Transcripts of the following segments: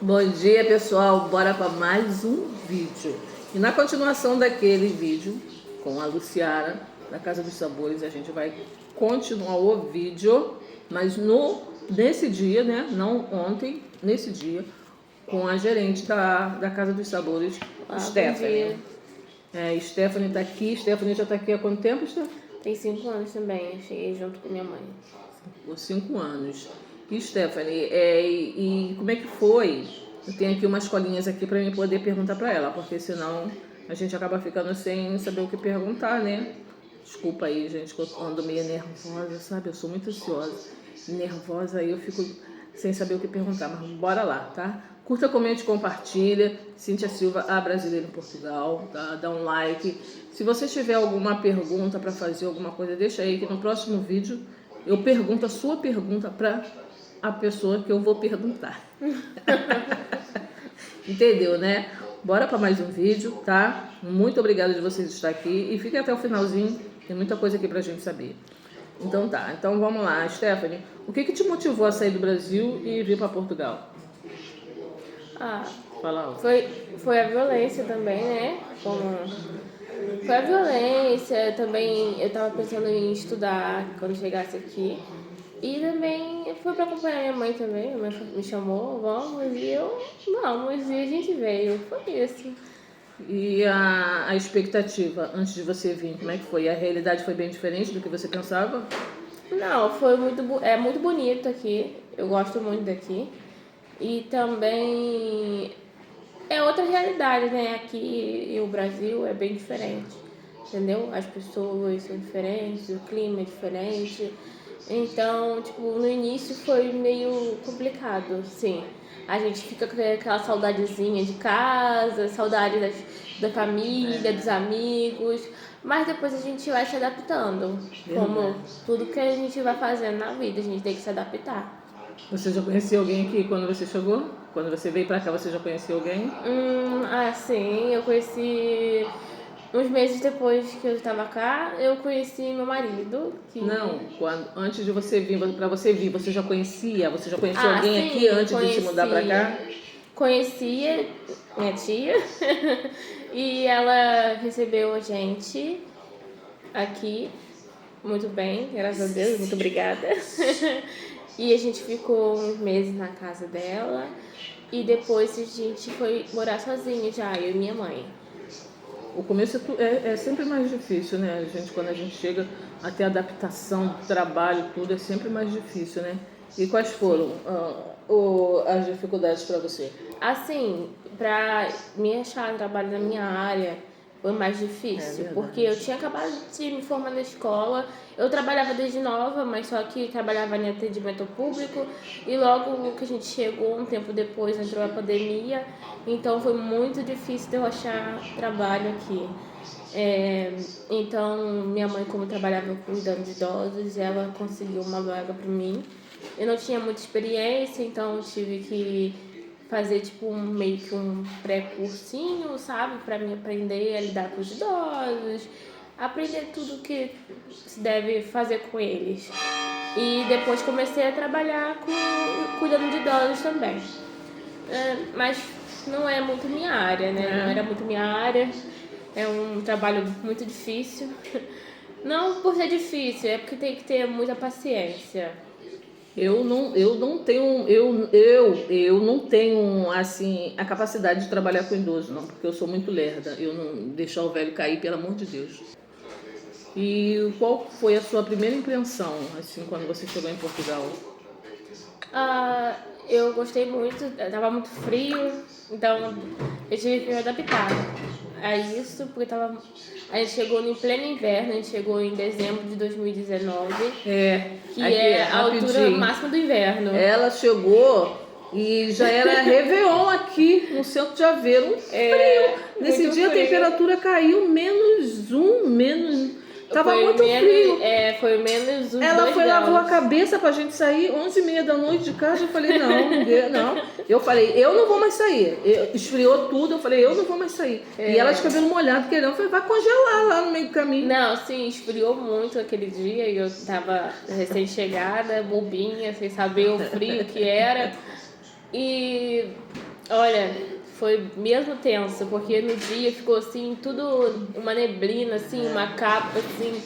Bom dia, pessoal. Bora para mais um vídeo. E na continuação daquele vídeo com a Luciara da Casa dos Sabores, a gente vai continuar o vídeo, mas nesse dia, né? Não ontem, nesse dia, com a gerente da Casa dos Sabores, Stephanie. Stephanie tá aqui. Stephanie já tá aqui há quanto tempo, Stephanie? Tem 5 anos também, eu cheguei junto com minha mãe. Por 5 anos. E Stephanie, e como é que foi? Eu tenho aqui umas colinhas aqui para mim poder perguntar para ela, porque senão a gente acaba ficando sem saber o que perguntar, né? Desculpa aí, gente, que eu ando meio nervosa, sabe? Eu sou muito ansiosa. Nervosa aí eu fico sem saber o que perguntar, mas bora lá, tá? Curta, comente, compartilha. Cíntia Silva, a brasileira em Portugal, tá? Dá um like. Se você tiver alguma pergunta para fazer, alguma coisa, deixa aí que no próximo vídeo eu pergunto a sua pergunta para a pessoa que eu vou perguntar. Entendeu, né? Bora para mais um vídeo, tá? Muito obrigada de vocês estar aqui e fiquem até o finalzinho, tem muita coisa aqui pra gente saber. Então tá, então vamos lá, Stephanie. O que te motivou a sair do Brasil e vir para Portugal? Fala. Foi a violência também, né? Foi a violência, também eu tava pensando em estudar quando chegasse aqui. E também foi pra acompanhar minha mãe também, minha mãe me chamou, vamos, e a gente veio, foi isso. E a expectativa antes de você vir, como é que foi? A realidade foi bem diferente do que você pensava? Não, foi muito bonito aqui, eu gosto muito daqui. E também é outra realidade, né? Aqui e o Brasil é bem diferente, entendeu? As pessoas são diferentes, o clima é diferente. Então, tipo, no início foi meio complicado, sim. A gente fica com aquela saudadezinha de casa, saudade da família, dos amigos. Mas depois a gente vai se adaptando. Como tudo que a gente vai fazendo na vida, a gente tem que se adaptar. Você já conhecia alguém aqui quando você chegou? Quando você veio pra cá, você já conhecia alguém? Sim, eu conheci uns meses depois que eu estava cá, eu conheci meu marido. Não, antes de você vir, pra você vir, você já conhecia? Você já conhecia alguém sim, aqui antes de se mudar pra cá? Conhecia minha tia e ela recebeu a gente aqui muito bem, graças a Deus, muito obrigada. E a gente ficou uns meses na casa dela e depois a gente foi morar sozinho já, eu e minha mãe. O começo é sempre mais difícil, né? Quando a gente chega até a adaptação do trabalho, tudo é sempre mais difícil, né? E quais foram as dificuldades para você? Assim, para me achar trabalho na minha área foi mais difícil, porque eu tinha acabado de me formar na escola, eu trabalhava desde nova, mas só que trabalhava em atendimento público e logo que a gente chegou, um tempo depois entrou a pandemia, então foi muito difícil de eu achar trabalho aqui. Então minha mãe, como trabalhava cuidando de idosos, ela conseguiu uma vaga para mim. Eu não tinha muita experiência, então eu tive que fazer tipo meio que um pré-cursinho, sabe? Pra me aprender a lidar com os idosos, aprender tudo que se deve fazer com eles. E depois comecei a trabalhar cuidando de idosos também. Mas não é muito minha área, né? Não era muito minha área. É um trabalho muito difícil. Não por ser difícil, é porque tem que ter muita paciência. Eu não tenho assim a capacidade de trabalhar com idoso, não, porque eu sou muito lerda. Eu não deixar o velho cair, pelo amor de Deus. E qual foi a sua primeira impressão, assim, quando você chegou em Portugal? Eu gostei muito, tava muito frio, então eu tive que me adaptar a isso, porque a gente chegou no pleno inverno, a gente chegou em dezembro de 2019, que é a altura máxima do inverno. Ela chegou e já era Réveillon aqui no centro de Aveiro, um frio. Nesse dia a temperatura caiu -1, tava muito frio. Foi menos 1. Ela foi lavou a cabeça pra gente sair 11h30 da noite de casa. Eu falei, não. Eu falei, eu não vou mais sair. Esfriou tudo, eu falei, eu não vou mais sair. E ela de cabelo molhado, querendo, eu falei, vai congelar lá no meio do caminho. Não, sim, esfriou muito aquele dia e eu tava recém-chegada, bobinha, sem saber o frio que era. E Olha, foi mesmo tenso, porque no dia ficou assim, tudo uma neblina, assim, uma capa assim,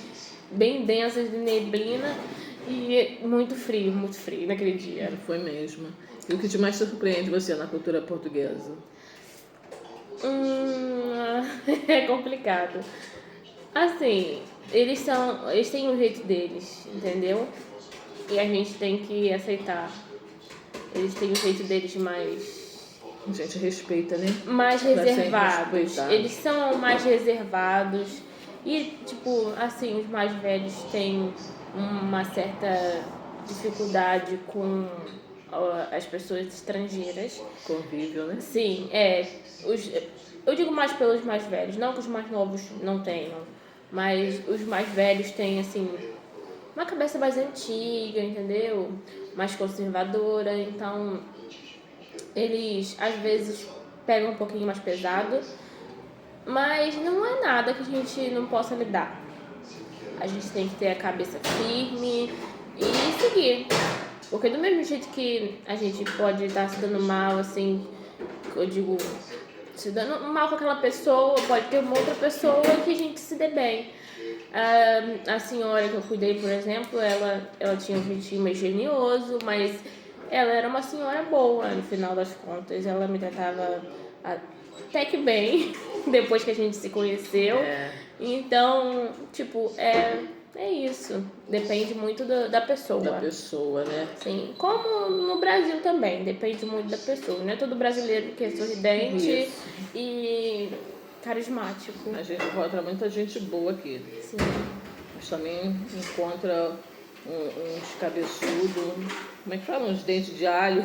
bem densa de neblina e muito frio naquele dia. Foi mesmo. E o que te mais surpreende você na cultura portuguesa? É complicado. Assim, eles têm o jeito deles, entendeu? E a gente tem que aceitar. Eles têm o jeito deles A gente respeita, né? mais Pra ser reservados. respeitado. Eles são mais reservados. E, tipo, assim, os mais velhos têm uma certa dificuldade com as pessoas estrangeiras. Convívio, né? Sim, eu digo mais pelos mais velhos, não que os mais novos não tenham, mas os mais velhos têm, assim, uma cabeça mais antiga, entendeu? Mais conservadora, então eles às vezes pegam um pouquinho mais pesado, mas não é nada que a gente não possa lidar. A gente tem que ter a cabeça firme e seguir. Porque do mesmo jeito que a gente pode estar se dando mal, assim, eu digo, se dando mal com aquela pessoa, pode ter uma outra pessoa que a gente se dê bem. A senhora que eu cuidei, por exemplo, ela tinha um jeitinho meio genioso, mas ela era uma senhora boa, no final das contas. Ela me tratava até que bem, depois que a gente se conheceu. Então, tipo, é isso. Depende muito da pessoa. Da pessoa, né? Sim, como no Brasil também, depende muito da pessoa. Não é todo brasileiro que é sorridente Isso. e carismático. A gente encontra muita gente boa aqui. Sim. Mas também encontra uns cabeçudos, como é que fala? Uns dentes de alho.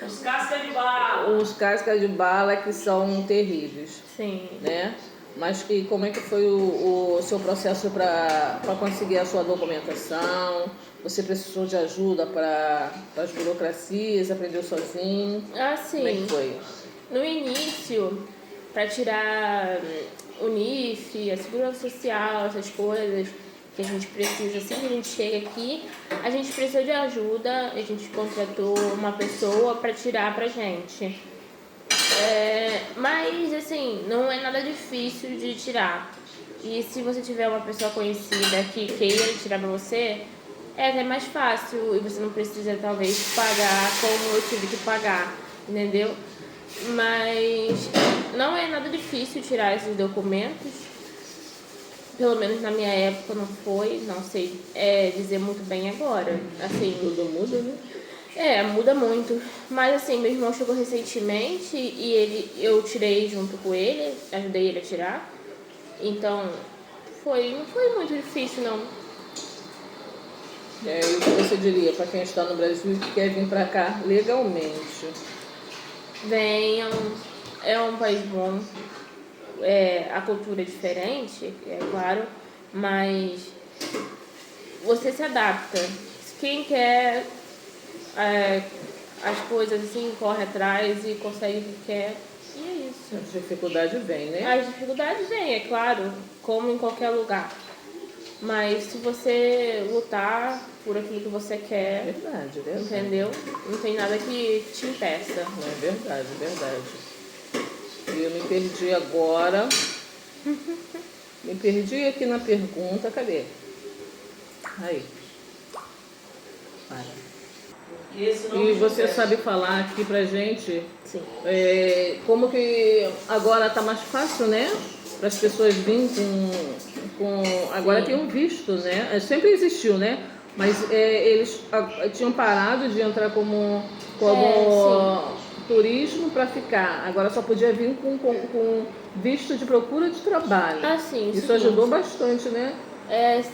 Os cascas de bala. Uns cascas de bala que são terríveis, Sim. né? Mas como é que foi o seu processo para conseguir a sua documentação? Você precisou de ajuda para as burocracias? Aprendeu sozinho? Assim, Como é que foi? no início, para tirar o NIF, a segurança social, essas coisas que a gente precisa, assim que a gente chega aqui, a gente precisou de ajuda, a gente contratou uma pessoa para tirar pra gente. Mas assim, não é nada difícil de tirar. E se você tiver uma pessoa conhecida que queira tirar pra você, é até mais fácil e você não precisa talvez pagar como eu tive que pagar, entendeu? Mas não é nada difícil tirar esses documentos. Pelo menos na minha época não foi, não sei dizer muito bem agora. Assim, Tudo muda, né? muda muito. Mas assim, meu irmão chegou recentemente e eu tirei junto com ele, ajudei ele a tirar. Então, não foi muito difícil, não. E o que você diria para quem está no Brasil e que quer vir para cá legalmente? Venham, é um país bom. A cultura é diferente, é claro, mas você se adapta. Quem quer as coisas assim, corre atrás e consegue o que quer. E é isso. A dificuldade vem, né? As dificuldades vêm, é claro, como em qualquer lugar. Mas se você lutar por aquilo que você quer, Verdade. entendeu? Não tem nada que te impeça. Não, é verdade. E eu me perdi agora. Me perdi aqui na pergunta. Cadê? Aí. Para. E você sabe falar aqui pra gente Sim. como que agora tá mais fácil, né? Para as pessoas virem com agora tem um visto, né? Sempre existiu, né? Mas eles tinham parado de entrar como turismo para ficar. Agora só podia vir com visto de procura de trabalho. Sim. Isso ajudou bastante, né?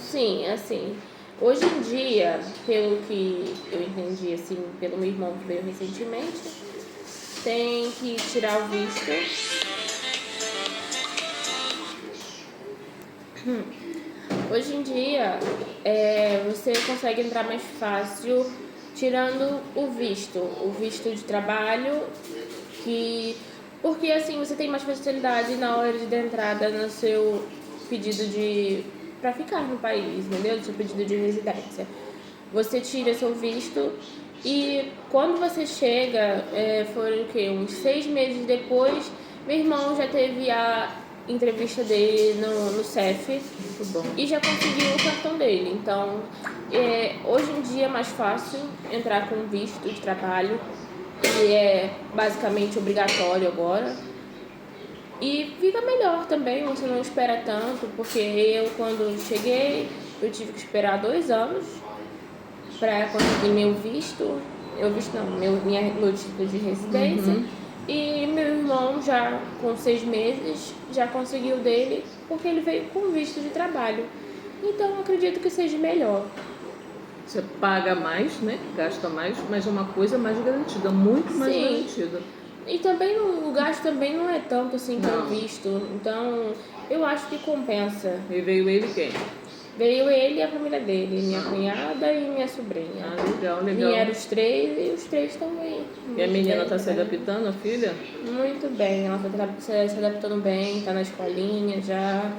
Sim, assim. Hoje em dia, pelo que eu entendi, assim, pelo meu irmão que veio recentemente, tem que tirar o visto. Hoje em dia, você consegue entrar mais fácil tirando o visto de trabalho, porque assim você tem mais facilidade na hora de dar entrada no seu pedido para ficar no país, entendeu? No seu pedido de residência. Você tira seu visto E quando você chega, foram o quê? Uns 6 meses depois, meu irmão já teve a entrevista dele no CEF Muito bom. e já conseguiu o cartão dele. Então, hoje em dia é mais fácil entrar com visto de trabalho, que é basicamente obrigatório agora. E fica melhor também, você não espera tanto, porque eu, quando cheguei, eu tive que esperar 2 anos para conseguir meu visto. Meu título de residência. E meu irmão, já com 6 meses, já conseguiu dele, porque ele veio com visto de trabalho. Então, acredito que seja melhor. Você paga mais, né? Gasta mais, mas é uma coisa mais garantida, muito mais Sim. garantida. E também o gasto também não é tanto assim com Não. visto. Então, eu acho que compensa. E veio ele quem? Veio ele e a família dele, minha cunhada e minha sobrinha. Ah, legal, legal. Vieram os 3 e os 3 estão aí. E a menina tá Bem, se também. adaptando, a filha? Muito bem, ela tá se adaptando bem, tá na escolinha já,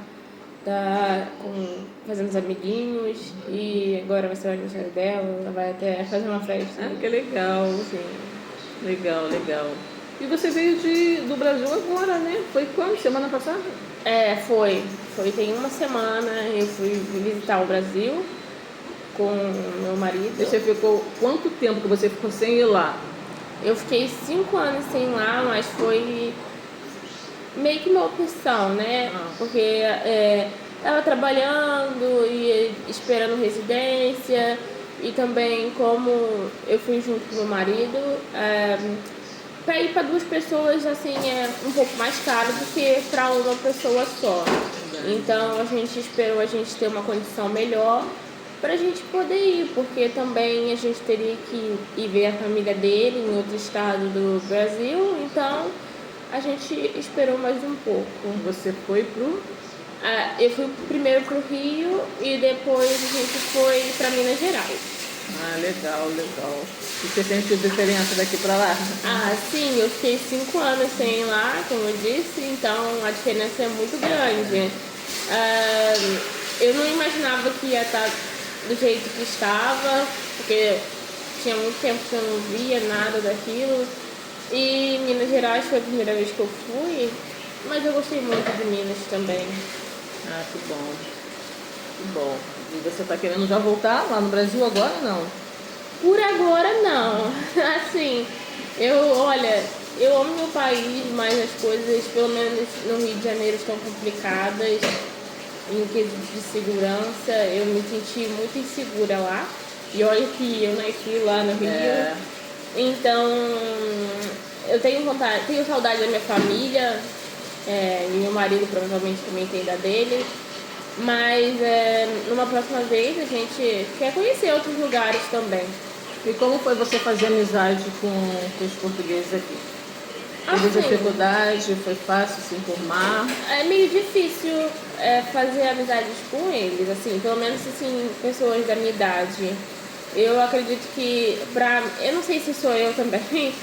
tá fazendo os amiguinhos e agora vai ser o aniversário dela, ela vai até fazer uma festa. Ah, que legal. Sim. Legal, legal. E você veio do Brasil agora, né? Foi quando? Semana passada? Foi tem uma semana, eu fui visitar o Brasil com meu marido. E você ficou quanto tempo que você ficou sem ir lá? Eu fiquei 5 anos sem ir lá, mas foi meio que uma opção, né? Porque tava trabalhando e esperando residência, e também como eu fui junto com meu marido, para ir para 2 pessoas assim é um pouco mais caro do que para uma pessoa só. Então a gente esperou a gente ter uma condição melhor para a gente poder ir, porque também a gente teria que ir ver a família dele em outro estado do Brasil, então a gente esperou mais um pouco. Você foi pro... Eu fui primeiro pro Rio e depois a gente foi para Minas Gerais. Ah, legal, legal. E você sentiu diferença daqui pra lá? Sim, eu fiquei 5 anos sem ir lá, como eu disse, então a diferença é muito grande. Eu não imaginava que ia estar do jeito que estava, porque tinha muito tempo que eu não via nada daquilo. E Minas Gerais foi a primeira vez que eu fui, mas eu gostei muito de Minas também. Ah, que bom. Que bom. E você tá querendo já voltar lá no Brasil agora ou não? Por agora não. Assim, eu amo meu país, mas as coisas, pelo menos no Rio de Janeiro, estão complicadas em quesito de segurança. Eu me senti muito insegura lá. E olha que eu nasci lá no Rio. Então, eu tenho saudade da minha família, e meu marido provavelmente também tem da dele. Mas numa próxima vez a gente quer conhecer outros lugares também. E como foi você fazer amizade com os portugueses aqui? Teve Assim, dificuldade? Foi fácil se informar? é meio difícil fazer amizades com eles, assim, pelo menos assim, pessoas da minha idade. Eu acredito que eu não sei se sou eu também,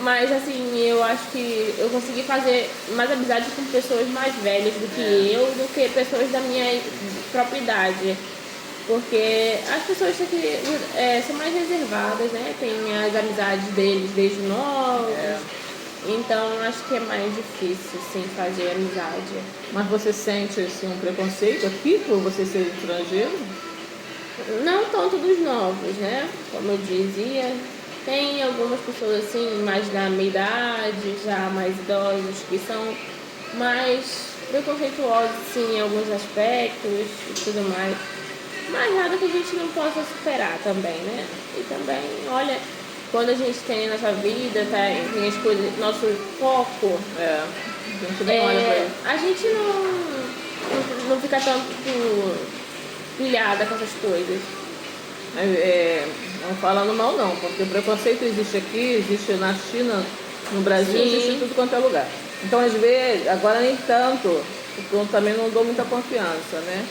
mas assim, eu acho que eu consegui fazer mais amizade com pessoas mais velhas do que eu, do que pessoas da minha própria idade. Porque as pessoas aqui são mais reservadas, né? Tem as amizades deles desde novos. Então acho que é mais difícil, sim, fazer amizade. Mas você sente assim, um preconceito aqui por você ser estrangeiro? Não tanto dos novos, né? Como eu dizia, tem algumas pessoas assim, mais da minha idade, já mais idosos, que são mais preconceituosos assim, em alguns aspectos e tudo mais. Mas nada que a gente não possa superar também, né? E também, olha, quando a gente tem a nossa vida, tem as coisas, nosso foco, A gente nem olha pra isso. a gente não fica tanto pilhada com essas coisas. Não falando mal não, porque o preconceito existe aqui, existe na China, no Brasil, Sim. existe em tudo quanto é lugar. Então às vezes, agora nem tanto, porque eu também não dou muita confiança, né?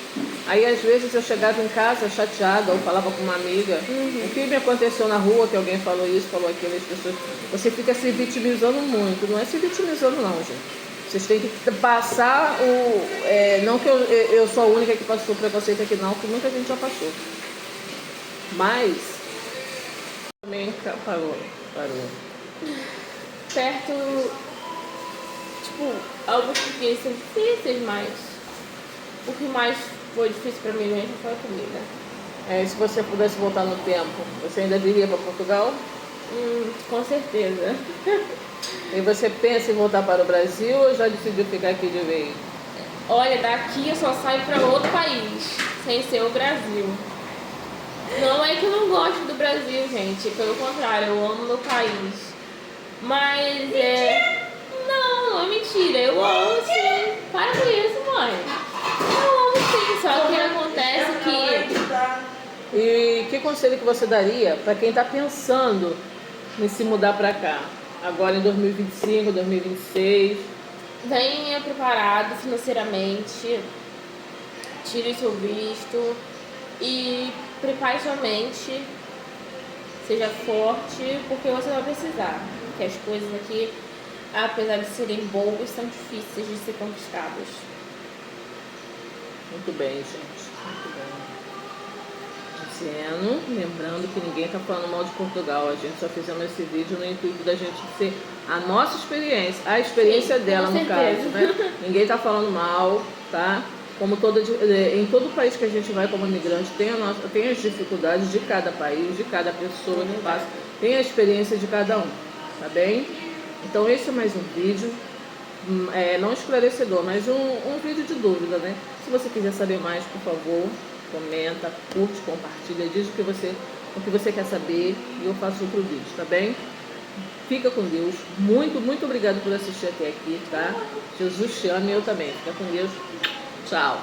Aí às vezes eu chegava em casa chateada, ou falava com uma amiga, o que me aconteceu na rua, que alguém falou isso, falou aquilo, as pessoas, você fica se vitimizando muito, não é se vitimizando não, gente. Vocês têm que passar não que eu sou a única que passou preconceito aqui não, que muita gente já passou. Mas Também parou. Perto, tipo, alguns portugueses são difíceis, mas o que mais foi difícil pra mim mesmo foi a comida. Se você pudesse voltar no tempo, você ainda viria para Portugal? Com certeza. E você pensa em voltar para o Brasil ou já decidiu ficar aqui de vez? Olha, daqui eu só saio pra outro país, sem ser o Brasil. Não é que eu não gosto do Brasil, gente. Pelo contrário, eu amo meu país. Mas não é mentira. Eu amo sim. Para com isso, mãe. Eu amo sim, só que acontece que... E que conselho que você daria para quem está pensando em se mudar para cá? Agora em 2025, 2026? Venha preparado financeiramente, tire seu visto e prepare sua mente, seja forte, porque você vai precisar. Porque as coisas aqui, apesar de serem boas, são difíceis de ser conquistadas. Muito bem, gente. Muito bem. Dizendo, lembrando que ninguém está falando mal de Portugal. A gente só fizemos esse vídeo no intuito da gente ser a nossa experiência, a experiência dela, no caso, né? Ninguém está falando mal, tá? Como em todo país que a gente vai como imigrante, tem as dificuldades de cada país, de cada pessoa que passa, tem a experiência de cada um, tá bem? Então esse é mais um vídeo, não esclarecedor, mas um vídeo de dúvida, né? Se você quiser saber mais, por favor, comenta, curte, compartilha, diz o que você quer saber e eu faço outro vídeo, tá bem? Fica com Deus. Muito, muito obrigado por assistir até aqui, tá? Jesus te ama e eu também. Fica com Deus. Tchau.